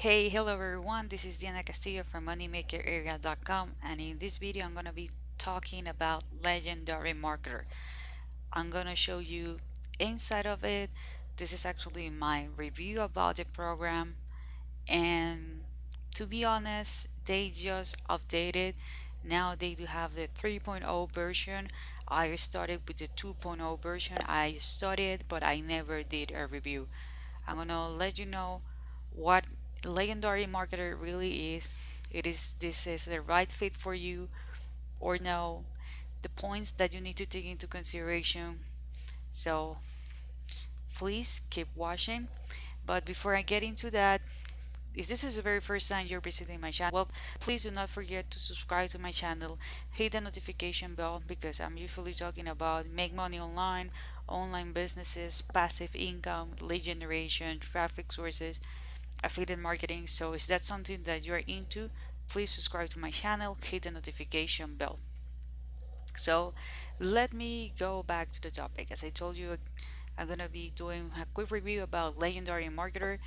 Hey, hello everyone. This is Diana Castillo from moneymakerarea.com, and in this video I'm going to be talking about legendary marketer. I'm going to show you inside of it. This is actually my review about the program, and to be honest, they just updated. Now they do have the 3.0 version. I started with the 2.0 version. I studied, but I never did a review. I'm gonna let you know what legendary marketer really is. This is the right fit for you or no, the points that you need to take into consideration. So please keep watching. But before I get into that, if this is the very first time you're visiting my channel, well, please do not forget to subscribe to my channel, hit the notification bell because I'm usually talking about make money online, online businesses, passive income, lead generation, traffic sources, affiliate marketing. So is that something that you're into? Please subscribe to my channel, hit the notification bell. So let me go back to the topic. As I told you, I'm gonna be doing a quick review about Legendary Marketer.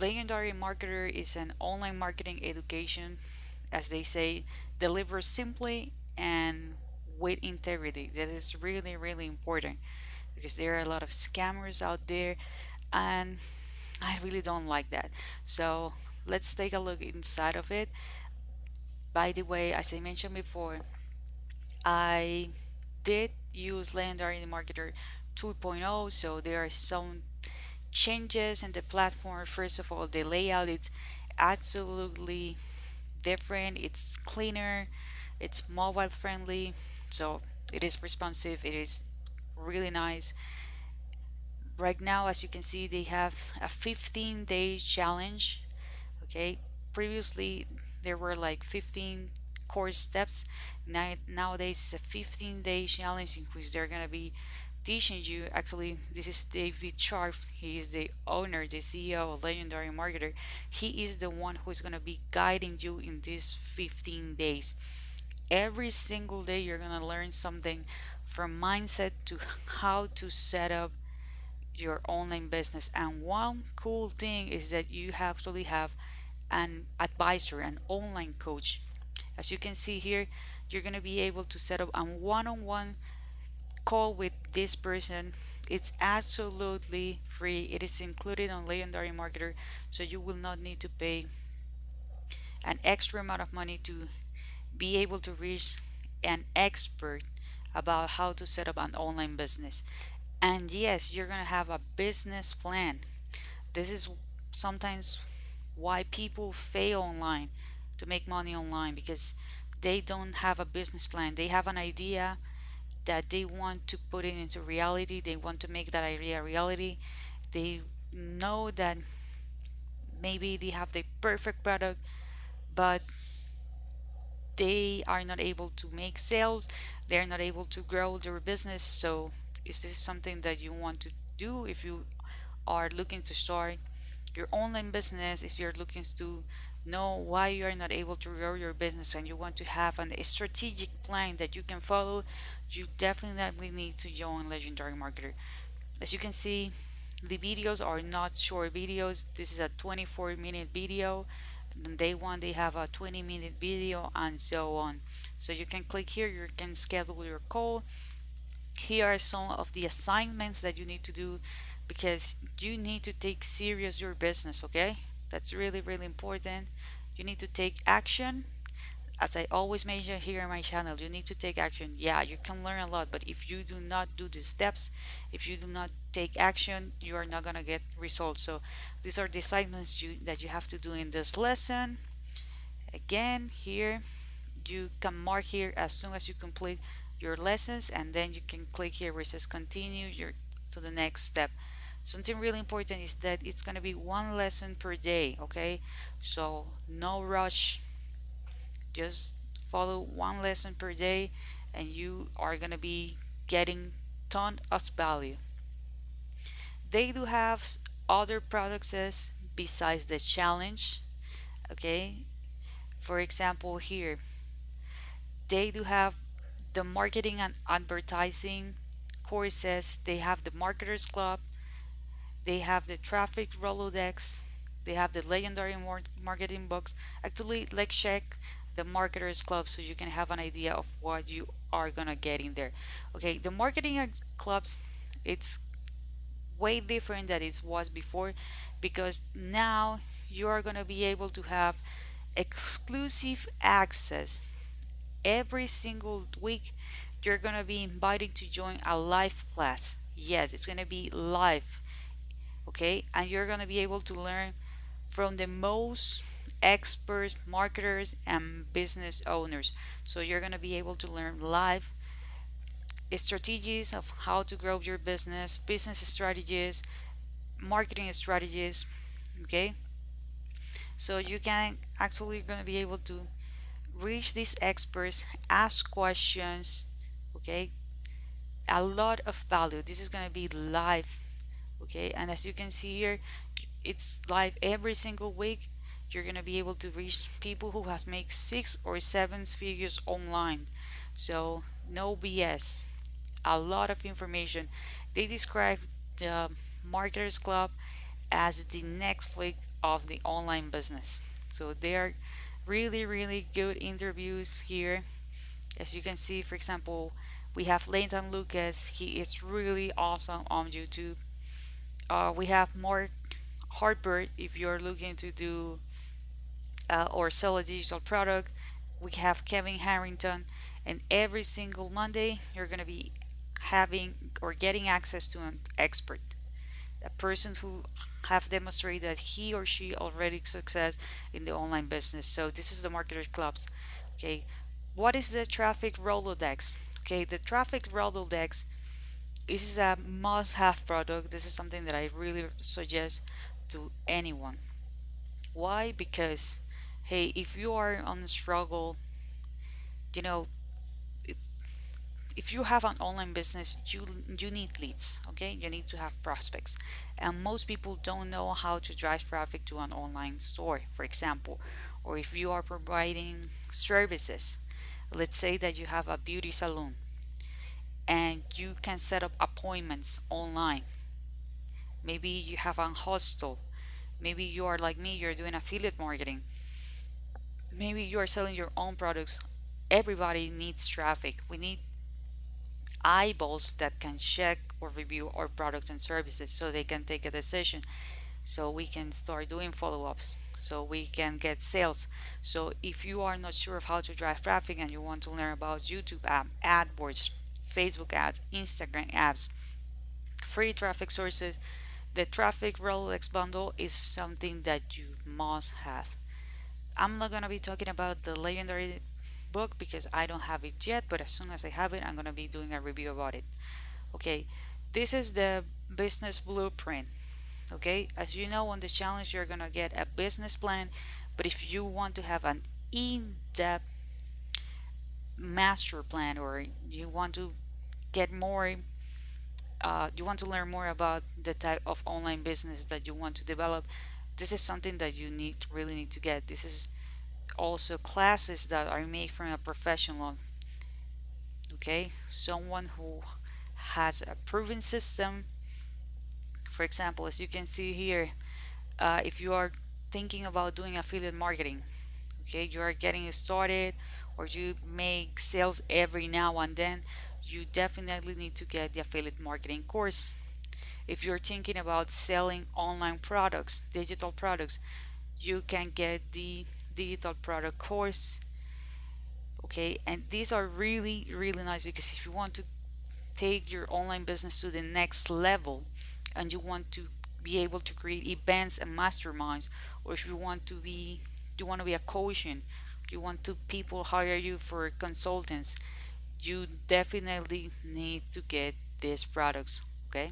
Legendary Marketer is an online marketing education, as they say, delivered simply and with integrity. That is really, really important because there are a lot of scammers out there, and I really don't like that. So let's take a look inside of it. By the way, as I mentioned before, I did use Legendary Marketer 2.0, so there are some changes in the platform. First of all, the layout is absolutely different. It's cleaner, it's mobile friendly, so it is responsive, it is really nice. Right now, as you can see, they have a 15-day challenge. Okay, previously there were like 15 course steps. Nowadays it's a 15-day challenge in which they're gonna be teaching you. Actually, this is David Sharp. He is the owner, the CEO of Legendary Marketer. He is the one who's gonna be guiding you in these 15 days. Every single day you're gonna learn something, from mindset to how to set up your online business. And one cool thing is that you actually have an advisor, an online coach. As you can see here, you're going to be able to set up a one-on-one call with this person. It's absolutely free. It is included on Legendary Marketer, so you will not need to pay an extra amount of money to be able to reach an expert about how to set up an online business. And yes, you're going to have a business plan. This is sometimes why people fail online to make money online, because they don't have a business plan. They have an idea that they want to put it into reality. They want to make that idea a reality. They know that maybe they have the perfect product, but they are not able to make sales. They're not able to grow their business. So if this is something that you want to do, if you are looking to start your online business, if you're looking to know why you are not able to grow your business and you want to have a strategic plan that you can follow, you definitely need to join Legendary Marketer. As you can see, the videos are not short videos. This is a 24-minute video. On day one, they have a 20-minute video, and so on. So you can click here, you can schedule your call. Here are some of the assignments that you need to do, because you need to take serious your business. Okay, that's really, really important. You need to take action. As I always mention here on my channel, you need to take action. Yeah, you can learn a lot, but if you do not do the steps, if you do not take action, you are not gonna get results. So these are the assignments that you have to do in this lesson. Again, here you can mark here as soon as you complete your lessons, and then you can click here where it says continue your to the next step. Something really important is that it's going to be one lesson per day. Okay, so no rush, just follow one lesson per day and you are going to be getting ton of value. They do have other products besides the challenge. Okay, for example, here they do have the marketing and advertising courses. They have the marketers club. They have the traffic rolodex. They have the legendary marketing books. Actually, let's check the marketers club so you can have an idea of what you are gonna get in there. Okay, the marketing clubs, it's way different than it was before, because now you are gonna be able to have exclusive access every single week. You're gonna be invited to join a live class. Yes, it's gonna be live, okay? And you're gonna be able to learn from the most experts, marketers, and business owners. So you're gonna be able to learn live strategies of how to grow your business strategies, marketing strategies, okay? So you can actually gonna be able to reach these experts, ask questions, okay? A lot of value. This is going to be live, okay? And as you can see here, it's live every single week. You're going to be able to reach people who has made 6 or 7 figures online. So no BS, a lot of information. They describe the marketers club as the next week of the online business. So they are really good interviews here. As you can see, for example, we have Leighton Lucas. He is really awesome on YouTube. We have Mark Harper if you're looking to do or sell a digital product. We have Kevin Harrington, and every single Monday you're gonna be having or getting access to an expert, a person who have demonstrated that he or she already success in the online business. So this is the marketer clubs. Okay, what is the traffic Rolodex? Okay, the traffic Rolodex, this is a must-have product. This is something that I really suggest to anyone. Why? Because hey, if you are on a struggle, you know, it's, if you have an online business, you need leads, okay? You need to have prospects, and most people don't know how to drive traffic to an online store, for example. Or if you are providing services, let's say that you have a beauty salon and you can set up appointments online. Maybe you have a hostel. Maybe you are like me, you're doing affiliate marketing. Maybe you are selling your own products. Everybody needs traffic. We need eyeballs that can check or review our products and services so they can take a decision, so we can start doing follow-ups, so we can get sales. So if you are not sure of how to drive traffic and you want to learn about YouTube app, AdWords, Facebook ads, Instagram ads, free traffic sources, the traffic Rolodex bundle is something that you must have. I'm not gonna be talking about the legendary book because I don't have it yet, but as soon as I have it, I'm gonna be doing a review about it. Okay, this is the business blueprint. Okay, as you know, on the challenge, you're gonna get a business plan, but if you want to have an in-depth master plan, or you want to get more, you want to learn more about the type of online business that you want to develop, this is something that you really need to get. This is also classes that are made from a professional, okay, someone who has a proven system. For example, as you can see here, if you are thinking about doing affiliate marketing, okay, you are getting started, or you make sales every now and then, you definitely need to get the affiliate marketing course. If you're thinking about selling online products, digital products, you can get the digital product course. Okay, and these are really nice, because if you want to take your online business to the next level and you want to be able to create events and masterminds, or if you want to be a coach, and you want to people hire you for consultants, you definitely need to get these products. Okay,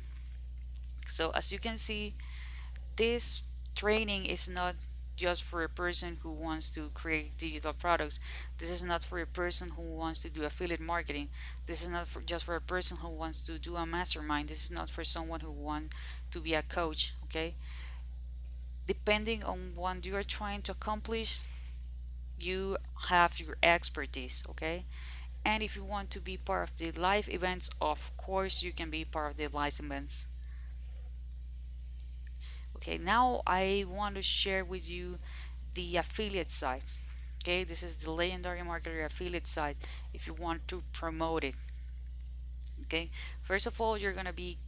so as you can see, this training is not just for a person who wants to create digital products. This is not for a person who wants to do affiliate marketing. This is not for just for a person who wants to do a mastermind. This is not for someone who wants to be a coach. Okay, depending on what you are trying to accomplish, you have your expertise. Okay, and if you want to be part of the live events, of course you can be part of the live events. Okay, now I want to share with you the affiliate sites. Okay, this is the Legendary Marketer affiliate site if you want to promote it. Okay, first of all, you're gonna be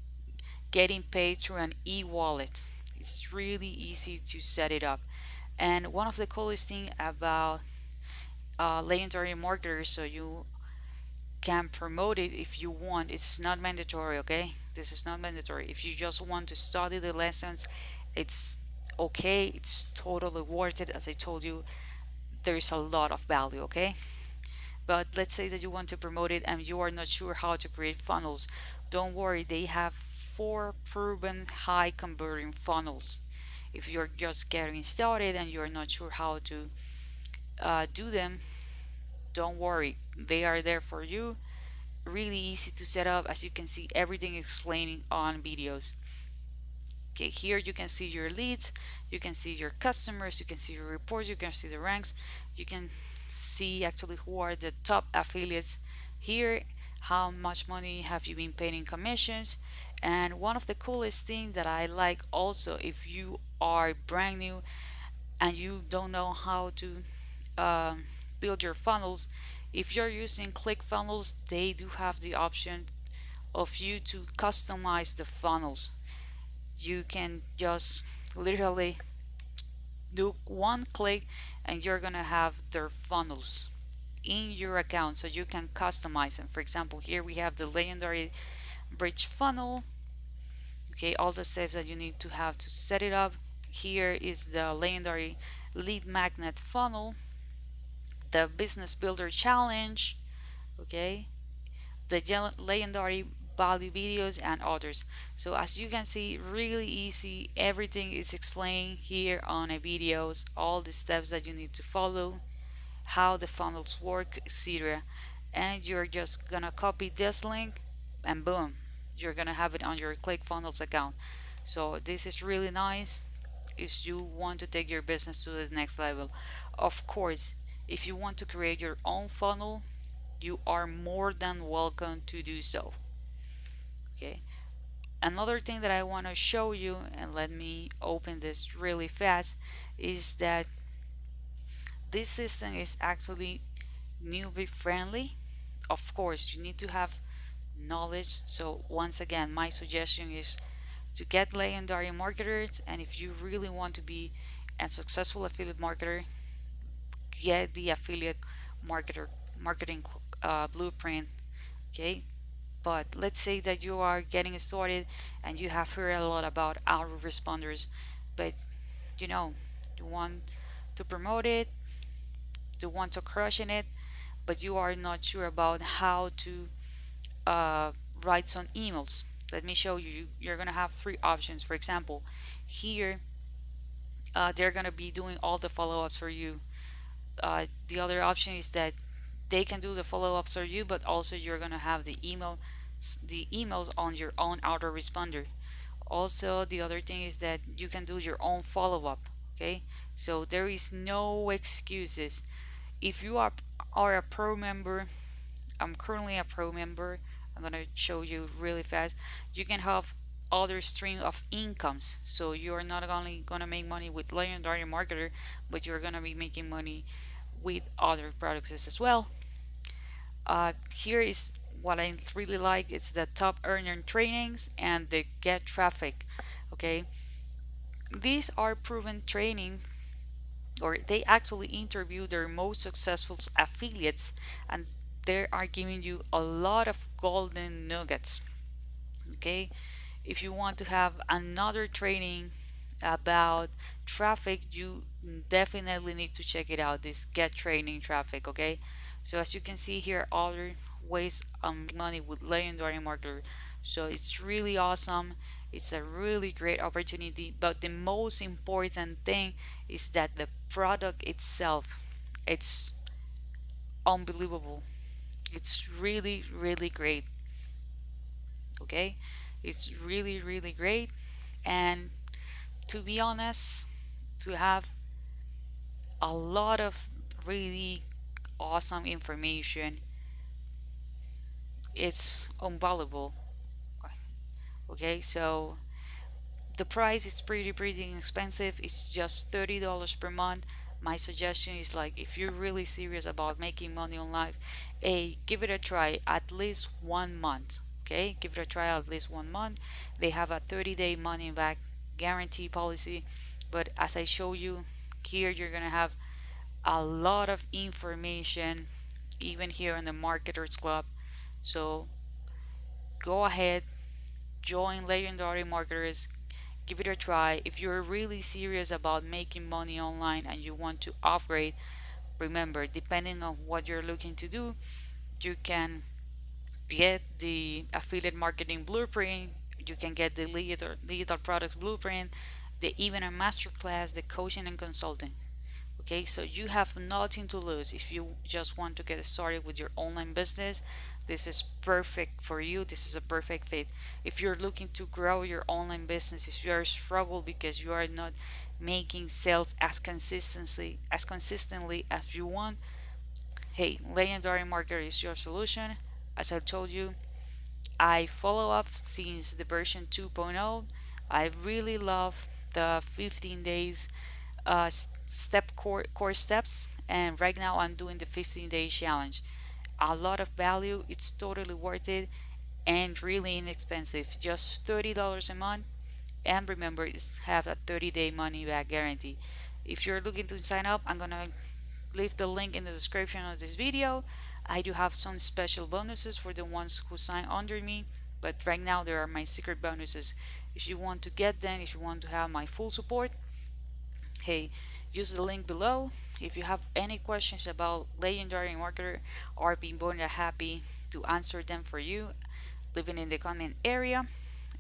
getting paid through an e-wallet. It's really easy to set it up. And one of the coolest thing about Legendary Marketer, so you can promote it if you want. It's not mandatory, okay? This is not mandatory. If you just want to study the lessons, it's okay. It's totally worth it. As I told you, there's a lot of value, okay? But let's say that you want to promote it and you are not sure how to create funnels. Don't worry, they have 4 proven high converting funnels. If you're just getting started and you're not sure how to do them, don't worry, they are there for you. Really easy to set up. As you can see, everything explaining on videos. Okay, here you can see your leads, you can see your customers, you can see your reports, you can see the ranks, you can see actually who are the top affiliates here, how much money have you been paid in commissions. And one of the coolest thing that I like also, if you are brand new and you don't know how to um, build your funnels, if you're using ClickFunnels, they do have the option of you to customize the funnels. You can just literally do one click and you're gonna have their funnels in your account, so you can customize them. For example, here we have the legendary bridge funnel. Okay, all the steps that you need to have to set it up. Here is the legendary lead magnet funnel, the business builder challenge, okay, the legendary value videos and others. So as you can see, really easy. Everything is explained here on a videos, all the steps that you need to follow, how the funnels work, etc. And you're just gonna copy this link and boom, you're gonna have it on your ClickFunnels account. So this is really nice if you want to take your business to the next level. Of course, if you want to create your own funnel, you are more than welcome to do so. Okay, another thing that I want to show you, and let me open this really fast, is that this system is actually newbie friendly. Of course, you need to have knowledge. So once again, my suggestion is to get legendary marketers, and if you really want to be a successful affiliate marketer, get the affiliate marketer marketing blueprint. Okay, but let's say that you are getting started and you have heard a lot about autoresponders, but you know, you want to promote it, you want to crush in it, but you are not sure about how to uh, write some emails. Let me show you. You're gonna have 3 options. For example, here they're gonna be doing all the follow-ups for you. The other option is that they can do the follow-ups for you, but also you're gonna have the emails on your own autoresponder. Also, the other thing is that you can do your own follow-up. Okay, so there is no excuses. If you are a pro member, I'm currently a pro member. I'm gonna show you really fast. You can have other stream of incomes, so you're not only gonna make money with legendary marketer, but you're gonna be making money with other products as well. Here is what I really like. It's the top earner trainings and the get traffic. Okay, these are proven training, or they actually interview their most successful affiliates, and they are giving you a lot of golden nuggets. Okay, if you want to have another training about traffic, you definitely need to check it out, this get training traffic. Okay, so as you can see here, other ways money with legendary marketer. So it's really awesome. It's a really great opportunity, but the most important thing is that the product itself, it's unbelievable. It's really, really great. Okay, it's really, really great. And to be honest, to have a lot of really awesome information, it's unvaluable. Okay, so The price is pretty inexpensive. It's just $30 per month. My suggestion is like if you're really serious about making money online, give it a try at least 1 month. Okay, give it a try at least 1 month. They have a 30-day money back guarantee policy, but as I show you here, you're gonna have a lot of information even here in the Marketers Club. So go ahead, join Legendary Marketers, give it a try. If you're really serious about making money online and you want to upgrade, remember, depending on what you're looking to do, you can get the affiliate marketing blueprint, you can get the digital products blueprint, the even a masterclass, the coaching and consulting. Okay, so you have nothing to lose if you just want to get started with your online business. This is perfect for you. This is a perfect fit. If you're looking to grow your online business, if you are struggle because you are not making sales as consistently as you want, hey, Legendary Marketer is your solution. As I told you, I follow up since the version 2.0. I really love the 15 days step core steps, and right now I'm doing the 15-day challenge. A lot of value, it's totally worth it, and really inexpensive, just $30 a month. And remember, it's have a 30-day money back guarantee. If you're looking to sign up, I'm gonna leave the link in the description of this video. I do have some special bonuses for the ones who sign under me, but right now there are my secret bonuses. If you want to get them, if you want to have my full support, hey, use the link below. If you have any questions about Legendary Marketer, I'll be more than happy to answer them for you. Leave it in the comment area.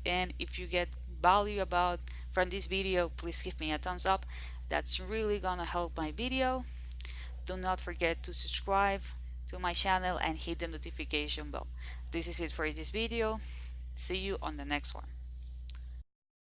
And if you get value about from this video, please give me a thumbs up. That's really gonna help my video. Do not forget to subscribe to my channel and hit the notification bell. This is it for this video. See you on the next one.